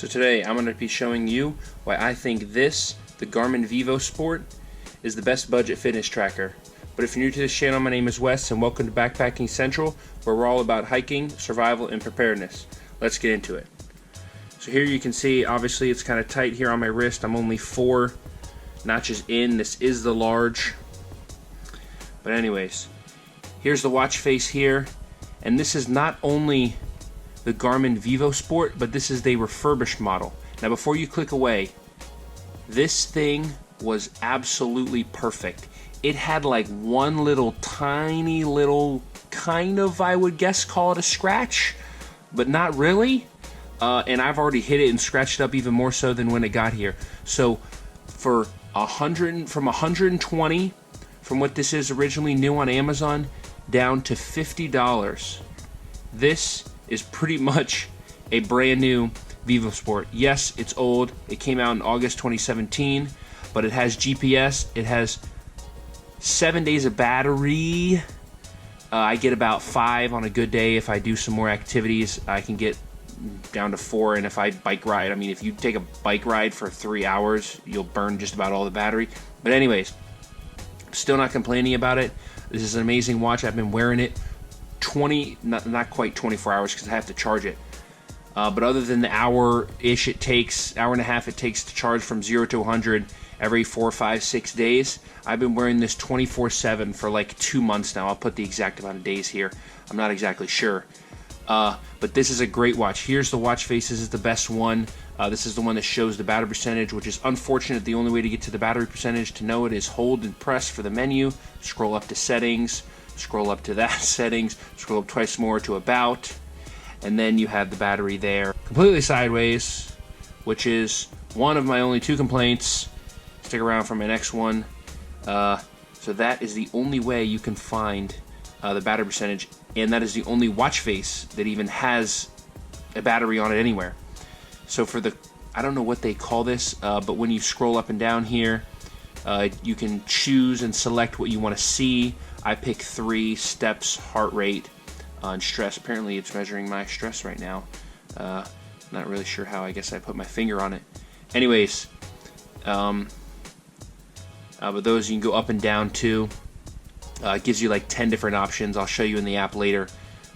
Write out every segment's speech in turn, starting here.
So today I'm going to be showing you why I think this, the Garmin VivoSport, is the best budget fitness tracker. But if you're new to this channel, my name is Wes and welcome to Backpacking Central, where we're all about hiking, survival, and preparedness. Let's get into it. So here you can see, obviously it's kind of tight here on my wrist. I'm only 4 notches in. This is the large. But anyways, here's the watch face here. And this is not only the Garmin VivoSport, but this is the refurbished model. Now before you click away, this thing was absolutely perfect. It had like one little tiny little kind of, I would guess, call it a scratch, but not really. And I've already hit it and scratched it up even more so than when it got here. So for from 120, from what this is originally new on Amazon, down to $50, this is pretty much a brand new VivoSport. Yes, it's old. It came out in August 2017, but it has GPS. It has 7 days of battery. I get about 5 on a good day. If I do some more activities, I can get down to 4. And if I bike ride, I mean, if you take a bike ride for 3 hours, you'll burn just about all the battery. But anyways, still not complaining about it. This is an amazing watch. I've been wearing it not quite 24 hours because I have to charge it. But other than the hour-ish it takes, hour and a half it takes to charge from 0 to 100 every 4, 5, 6 days, I've been wearing this 24/7 for like 2 months now. I'll put the exact amount of days here. I'm not exactly sure. But this is a great watch. Here's the watch face. This is the best one. This is the one that shows the battery percentage, which is unfortunate. The only way to get to the battery percentage to know it is hold and press for the menu, scroll up to settings, scroll up to that settings, scroll up twice more to about, and then you have the battery there. Completely sideways, which is one of my only 2 complaints. Stick around for my next one. So that is the only way you can find the battery percentage, and that is the only watch face that even has a battery on it anywhere. So for the, I don't know what they call this, but when you scroll up and down here, you can choose and select what you want to see. I pick 3: steps, heart rate, and stress. Apparently it's measuring my stress right now. Not really sure how. I guess I put my finger on it. Anyways, but those you can go up and down too. It gives you like 10 different options. I'll show you in the app later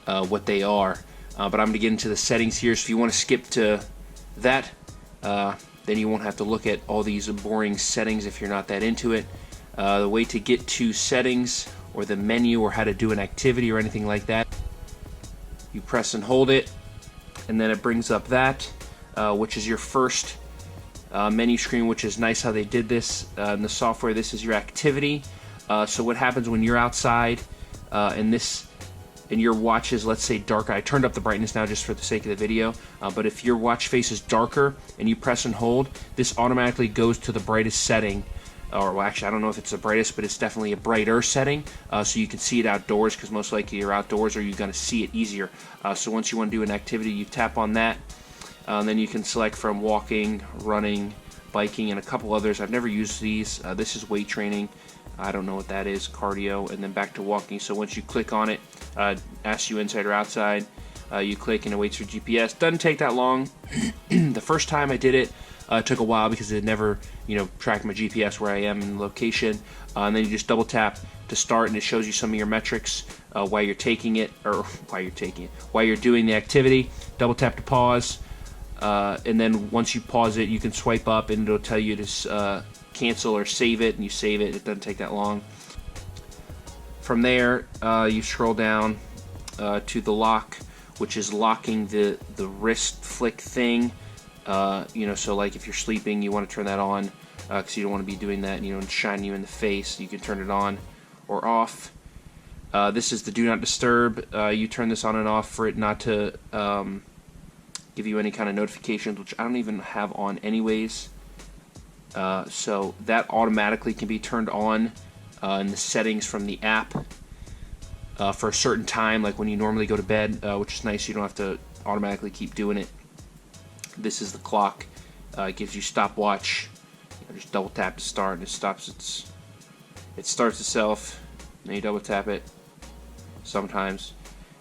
what they are. But I'm going to get into the settings here. So if you want to skip to that, then you won't have to look at all these boring settings if you're not that into it. The way to get to settings or the menu or how to do an activity or anything like that, you press and hold it, and then it brings up that, which is your first menu screen, which is nice how they did this in the software. This is your activity. So what happens when you're outside and your watch is, let's say, darker. I turned up the brightness now just for the sake of the video, but if your watch face is darker and you press and hold, this automatically goes to the brightest setting. Or well, actually, I don't know if it's the brightest, but it's definitely a brighter setting, so you can see it outdoors, because most likely you're outdoors or you're going to see it easier. So once you want to do an activity, you tap on that, and then you can select from walking, running, biking, and a couple others. I've never used these. This is weight training. I don't know what that is. Cardio, and then back to walking. So once you click on it, asks you inside or outside. You click and it waits for GPS. Doesn't take that long. The first time I did it, it took a while because it never, tracked my GPS where I am in the location. And then you just double tap to start, and it shows you some of your metrics while you're taking it, or while you're doing the activity. Double tap to pause, and then once you pause it, you can swipe up, and it'll tell you to cancel or save it, and you save it. It doesn't take that long. From there, you scroll down to the lock, which is locking the wrist flick thing. So like if you're sleeping, you want to turn that on because you don't want to be doing that, and shining you in the face. You can turn it on or off. This is the do not disturb. You turn this on and off for it not to give you any kind of notifications, which I don't even have on anyways. So that automatically can be turned on in the settings from the app for a certain time, like when you normally go to bed, which is nice. You don't have to automatically keep doing it. This is the clock. It gives you stopwatch. Just double tap to start, and it stops. It starts itself. Then you double tap it sometimes,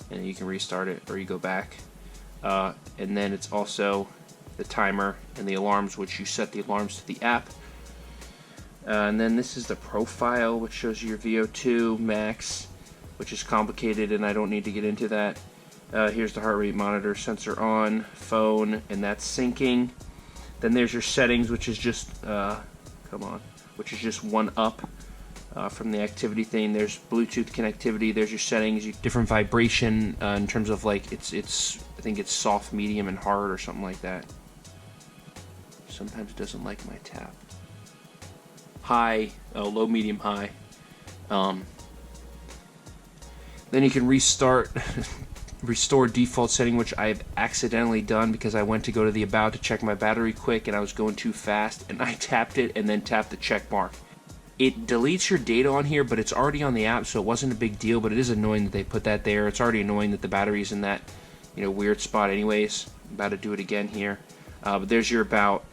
and then you can restart it, or you go back. And then it's also the timer and the alarms, which you set the alarms to the app. And then this is the profile, which shows you your VO2 max, which is complicated and I don't need to get into that. Here's the heart rate monitor, sensor on, phone, and that's syncing. Then there's your settings, which is just, which is just one up from the activity thing. There's Bluetooth connectivity, there's your settings, different vibration in terms of like, I think it's soft, medium, and hard or something like that. Sometimes it doesn't like my tap. High, low, medium, high. Then you can restore default setting, which I've accidentally done because I went to go to the about to check my battery quick and I was going too fast and I tapped it and then tapped the check mark. It deletes your data on here, but it's already on the app, so it wasn't a big deal, but it is annoying that they put that there. It's already annoying that the battery's in that, weird spot anyways. I'm about to do it again here. But there's your about,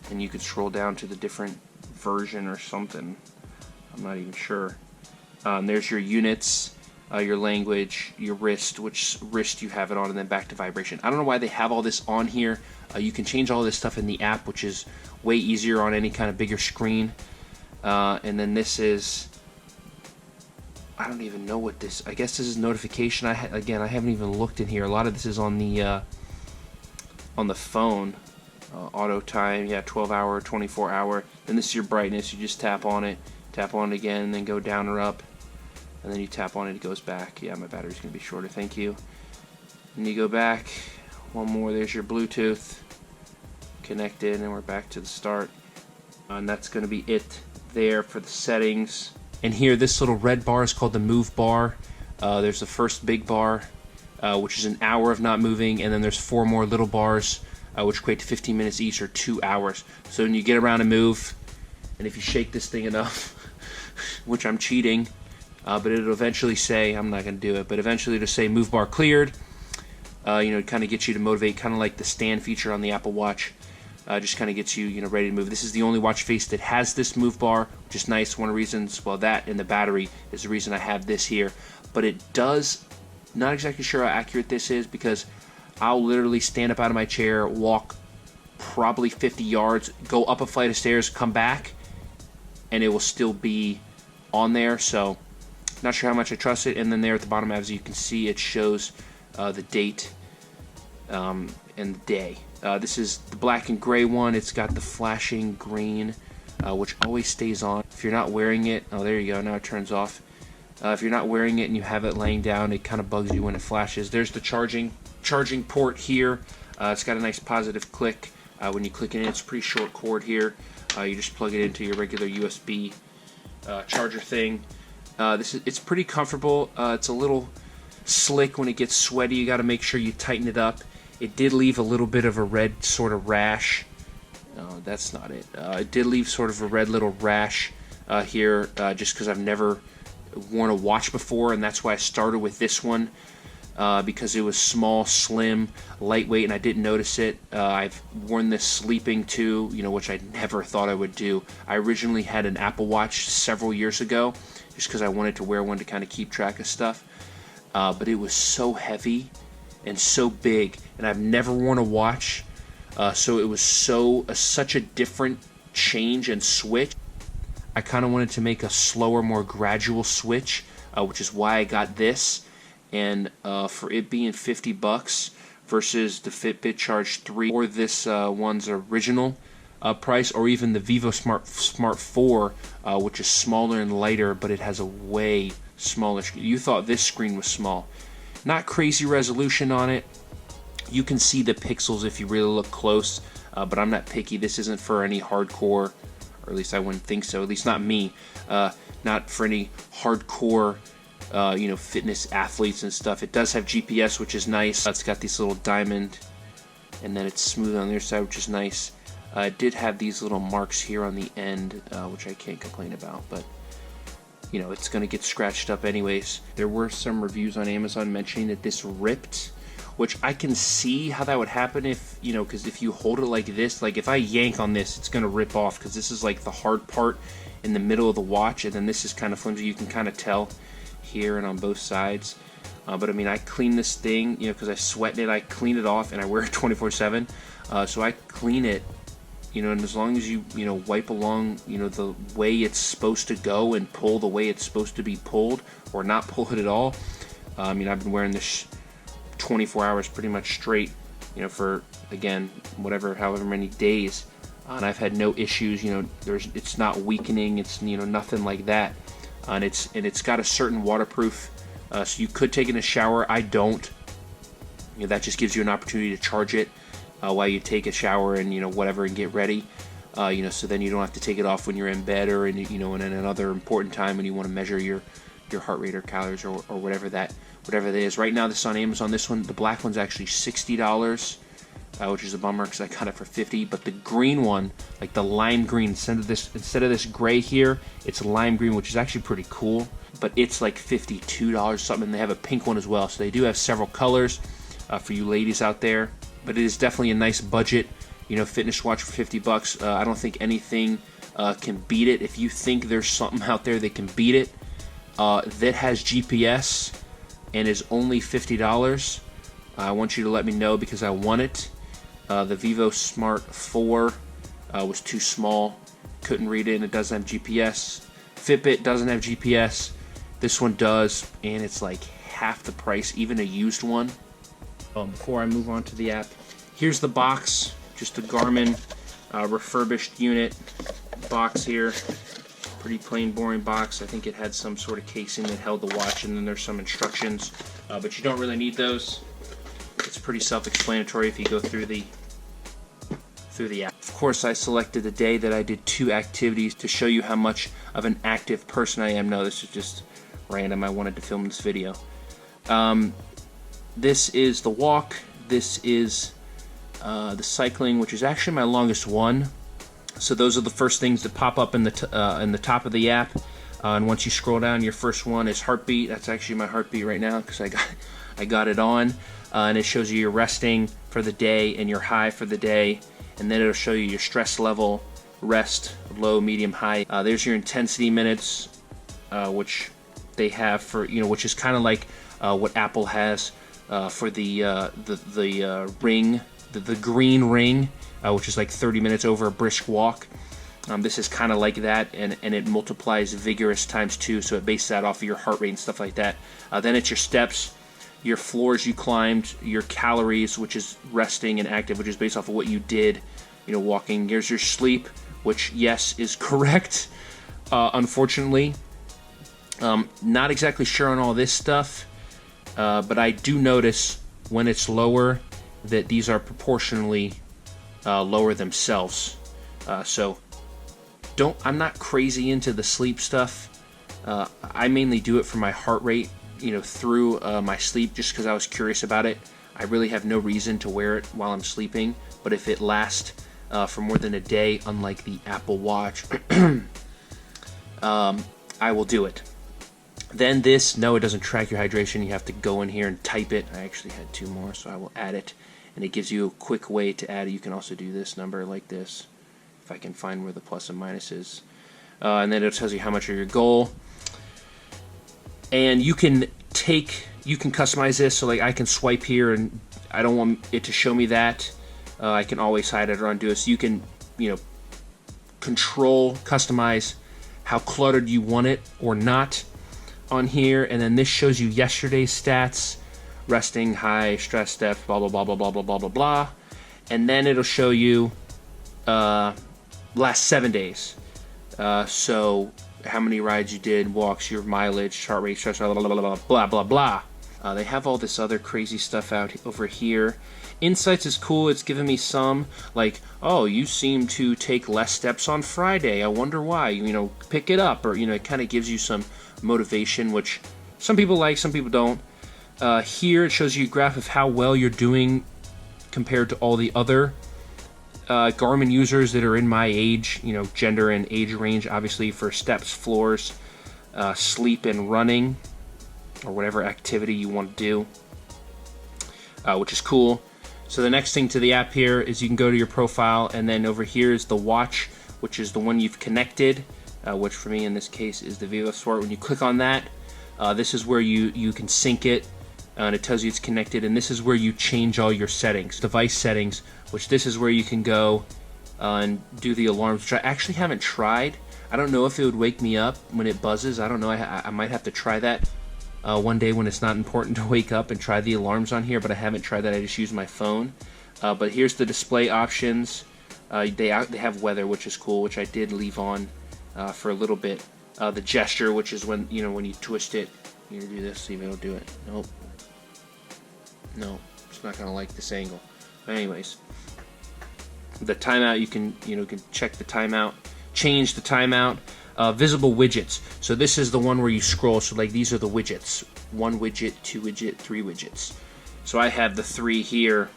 and you can scroll down to the different version or something. I'm not even sure. There's your units, your language, your wrist, which wrist you have it on, and then back to vibration. I don't know why they have all this on here. You can change all this stuff in the app, which is way easier on any kind of bigger screen. And then this is, I don't even know what this, I guess this is notification. Again, I haven't even looked in here. A lot of this is on the phone. Auto time, yeah, 12 hour, 24 hour. Then this is your brightness. You just tap on it again, and then go down or up, and then you tap on it, it goes back. Yeah, my battery's gonna be shorter, thank you. And you go back one more. There's your Bluetooth connected, and we're back to the start. And that's gonna be it there for the settings. And here, this little red bar is called the move bar. There's the first big bar, which is an hour of not moving, and then there's 4 more little bars, which equate to 15 minutes each, or 2 hours. So when you get around and move, and if you shake this thing enough, which I'm cheating, but it'll eventually say, I'm not going to do it, but eventually it'll say move bar cleared. It kind of gets you to motivate, kind of like the stand feature on the Apple Watch. Just kind of gets you, ready to move. This is the only watch face that has this move bar, which is nice. One of the reasons, well, that and the battery is the reason I have this here. But it does, not exactly sure how accurate this is, because I'll literally stand up out of my chair, walk probably 50 yards, go up a flight of stairs, come back, and it will still be on there. So not sure how much I trust it. And then there at the bottom, as you can see, it shows the date and the day. This is the black and gray one. It's got the flashing green, which always stays on. If you're not wearing it, oh, there you go, now it turns off. If you're not wearing it and you have it laying down, it kind of bugs you when it flashes. There's the charging port here. It's got a nice positive click. When you click it in, it's a pretty short cord here. You just plug it into your regular USB charger thing. It's pretty comfortable. It's a little slick when it gets sweaty. You got to make sure you tighten it up. It did leave a little bit of a red sort of rash. No, that's not it. It did leave sort of a red little rash here, just because I've never worn a watch before, and that's why I started with this one, because it was small, slim, lightweight, and I didn't notice it. I've worn this sleeping too, which I never thought I would do. I originally had an Apple Watch several years ago, just because I wanted to wear one to kind of keep track of stuff, but it was so heavy and so big, and I've never worn a watch, so it was such a different change and switch. I kind of wanted to make a slower, more gradual switch, which is why I got this. And for it being $50 versus the Fitbit Charge 3, or this one's original price, or even the VivoSmart 4, which is smaller and lighter, but it has a way smaller screen. You thought this screen was small. Not crazy resolution on it. You can see the pixels if you really look close, but I'm not picky. This isn't for any hardcore, or at least I wouldn't think so, at least not me, not for any hardcore fitness athletes and stuff. It does have GPS, which is nice. It's got this little diamond, and then it's smooth on the other side, which is nice. It did have these little marks here on the end, which I can't complain about, but it's going to get scratched up anyways. There were some reviews on Amazon mentioning that this ripped, which I can see how that would happen if, because if you hold it like this, like if I yank on this, it's going to rip off, because this is like the hard part in the middle of the watch, and then this is kind of flimsy. You can kind of tell here and on both sides. But I mean, I clean this thing, because I sweat in it. I clean it off, and I wear it 24/7. So I clean it, and as long as you wipe along, the way it's supposed to go and pull the way it's supposed to be pulled, or not pull it at all. I've been wearing this 24 hours pretty much straight, for, again, however many days, and I've had no issues. It's not weakening. It's nothing like that, and it's got a certain waterproof. So you could take it in a shower. I don't. That just gives you an opportunity to charge it while you take a shower and whatever and get ready. So then you don't have to take it off when you're in bed or in another important time when you want to measure your heart rate or calories or whatever that is. Right now, this is on Amazon. This one, the black one's actually $60, which is a bummer because I got it for $50. But the green one, like the lime green, instead of this gray here, it's lime green, which is actually pretty cool. But it's like $52 something. And they have a pink one as well. So they do have several colors for you ladies out there. But it is definitely a nice budget, fitness watch for $50. I don't think anything can beat it. If you think there's something out there that can beat it, that has GPS and is only $50, I want you to let me know because I want it. The VivoSmart 4 was too small, couldn't read it, and it doesn't have GPS. Fitbit doesn't have GPS. This one does, and it's like half the price, even a used one. Before I move on to the app, here's the box, just a Garmin refurbished unit box here. Pretty plain, boring box. I think it had some sort of casing that held the watch, and then there's some instructions, but you don't really need those. It's pretty self-explanatory if you go through the app. Of course, I selected the day that I did 2 activities to show you how much of an active person I am. No, this is just random. I wanted to film this video. This is the walk. This is the cycling, which is actually my longest one. So those are the first things that pop up in the top of the app. And once you scroll down, your first one is heartbeat. That's actually my heartbeat right now because I got it on. And it shows you your resting for the day and your high for the day. And then it'll show you your stress level, rest, low, medium, high. There's your intensity minutes, which they have for, which is kind of like what Apple has for the ring, the green ring, which is like 30 minutes over a brisk walk. This is kind of like that, and it multiplies vigorous times 2, so it bases that off of your heart rate and stuff like that. Then it's your steps, your floors you climbed, your calories, which is resting and active, which is based off of what you did, walking. Here's your sleep, which, yes, is correct. Unfortunately, not exactly sure on all this stuff, but I do notice when it's lower that these are proportionally lower themselves. So I'm not crazy into the sleep stuff. I mainly do it for my heart rate, through my sleep, just because I was curious about it. I really have no reason to wear it while I'm sleeping, but if it lasts for more than a day, unlike the Apple Watch, I will do it. Then no, it doesn't track your hydration. You have to go in here and type it. I actually had 2 more, so I will add it. And it gives you a quick way to add it. You can also do this number like this, if I can find where the plus and minus is. And then it tells you how much of your goal. And you can customize this, so like I can swipe here and I don't want it to show me that. I can always hide it or undo it. So you can, customize how cluttered you want it or not on here. And then this shows you yesterday's stats, resting, high, stress, steps, blah, blah, blah, blah, blah, blah, blah, blah, blah. And then it'll show you last 7 days. So how many rides you did, walks, your mileage, heart rate, stress, blah, blah, blah, blah, blah, blah, blah. They have all this other crazy stuff out over here. Insights is cool. It's giving me some, like, oh, you seem to take less steps on Friday. I wonder why. Pick it up. Or, it kind of gives you some motivation, which some people like, some people don't. Here it shows you a graph of how well you're doing compared to all the other Garmin users that are in my age, gender and age range, obviously, for steps, floors, sleep, and running, or whatever activity you want to do, which is cool. So the next thing to the app here is you can go to your profile, and then over here is the watch, which is the one you've connected, which for me in this case is the VivoSport. When you click on that, this is where you can sync it and it tells you it's connected, and this is where you change all your settings, device settings, which this is where you can go and do the alarms, which I actually haven't tried. I don't know if it would wake me up when it buzzes. I don't know. I might have to try that one day when it's not important to wake up and try the alarms on here, but I haven't tried that. I just use my phone. But here's the display options. They have weather, which is cool, which I did leave on for a little bit. The gesture, which is when when you twist it, you do this. See if it'll do it. Nope. No, it's not gonna like this angle. But anyways, the timeout, you can check the timeout, change the timeout. Visible widgets. So this is the one where you scroll. So like these are the widgets: 1 widget, 2 widget, 3 widgets. So I have the 3 here,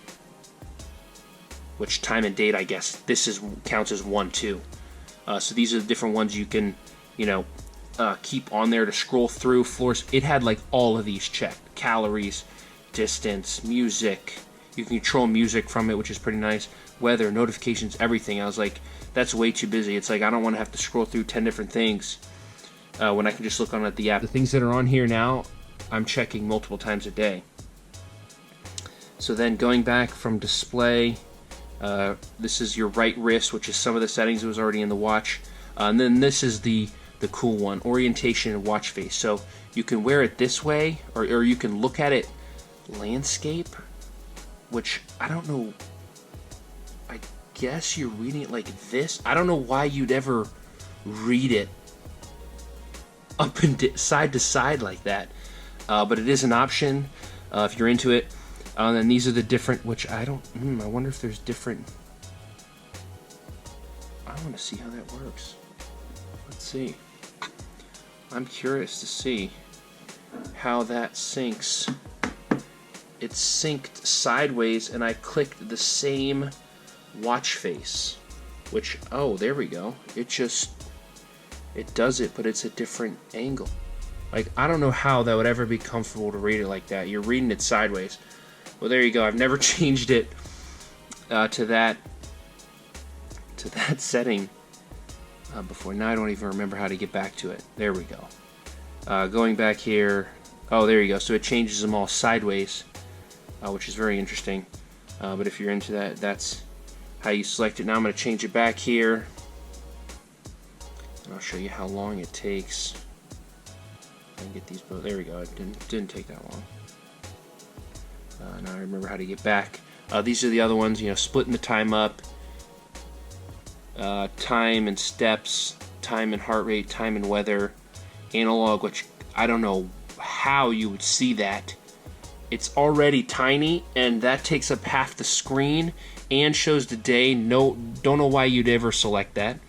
which time and date, I guess this counts as 1, 2. So these are the different ones you can keep on there to scroll through. Floors. It had like all of these checked: calories, distance, music. You can control music from it, which is pretty nice. Weather, notifications, everything. I was like, that's way too busy. It's like I don't want to have to scroll through 10 different things when I can just look on at the app. The things that are on here now, I'm checking multiple times a day. So then going back from display, this is your right wrist, which is some of the settings that was already in the watch. And then this is the cool one, orientation and watch face. So you can wear it this way, or you can look at it landscape, which I don't know. I guess you're reading it like this. I don't know why you'd ever read it up and side to side like that, but it is an option if you're into it. And then these are the different, which I don't. I wonder if there's different. I want to see how that works. Let's see. I'm curious to see how that syncs. It's synced sideways, and I clicked the same watch face, which, oh, there we go. It does it, but it's a different angle. Like, I don't know how that would ever be comfortable to read it like that. You're reading it sideways. Well, there you go. I've never changed it to that setting before. Now I don't even remember how to get back to it. There we go. Going back here. Oh, there you go. So it changes them all sideways, which is very interesting. But if you're into that, that's how you select it. Now I'm going to change it back here, and I'll show you how long it takes. I can get these both. There we go. It didn't take that long. Now I remember how to get back. These are the other ones. Splitting the time up, time and steps, time and heart rate, time and weather, analog, which I don't know how you would see that. It's already tiny, and that takes up half the screen and shows the day. Don't know why you'd ever select that.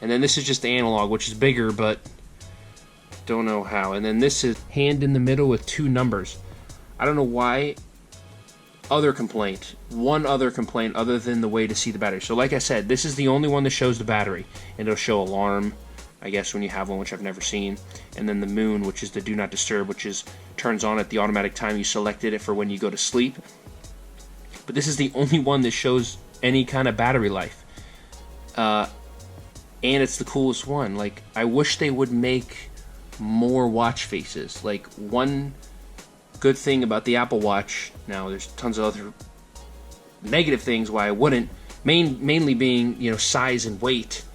And then this is just the analog, which is bigger, but don't know how. And then this is hand in the middle with 2 numbers. I don't know why. One other complaint other than the way to see the battery. So like I said, this is the only one that shows the battery, and it'll show alarm, I guess, when you have one, which I've never seen. And then the moon, which is the do not disturb, which turns on at the automatic time you selected it for when you go to sleep. But this is the only one that shows any kind of battery life. And it's the coolest one. Like, I wish they would make more watch faces. Like, one good thing about the Apple Watch, now there's tons of other negative things why I wouldn't, mainly being size and weight,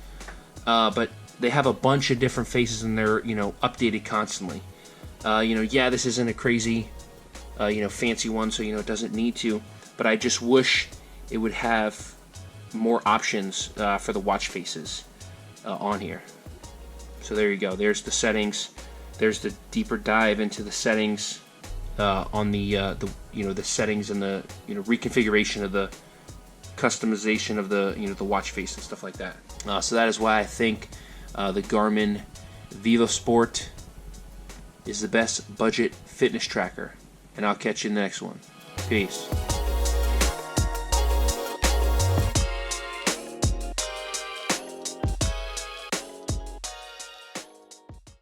but they have a bunch of different faces, and they're updated constantly. Yeah, this isn't a crazy fancy one, so it doesn't need to, but I just wish it would have more options for the watch faces on here. So there you go. There's the settings. There's the deeper dive into the settings on the settings and the reconfiguration of the customization of the the watch face and stuff like that. So that is why I think the Garmin VivoSport is the best budget fitness tracker. And I'll catch you in the next one. Peace.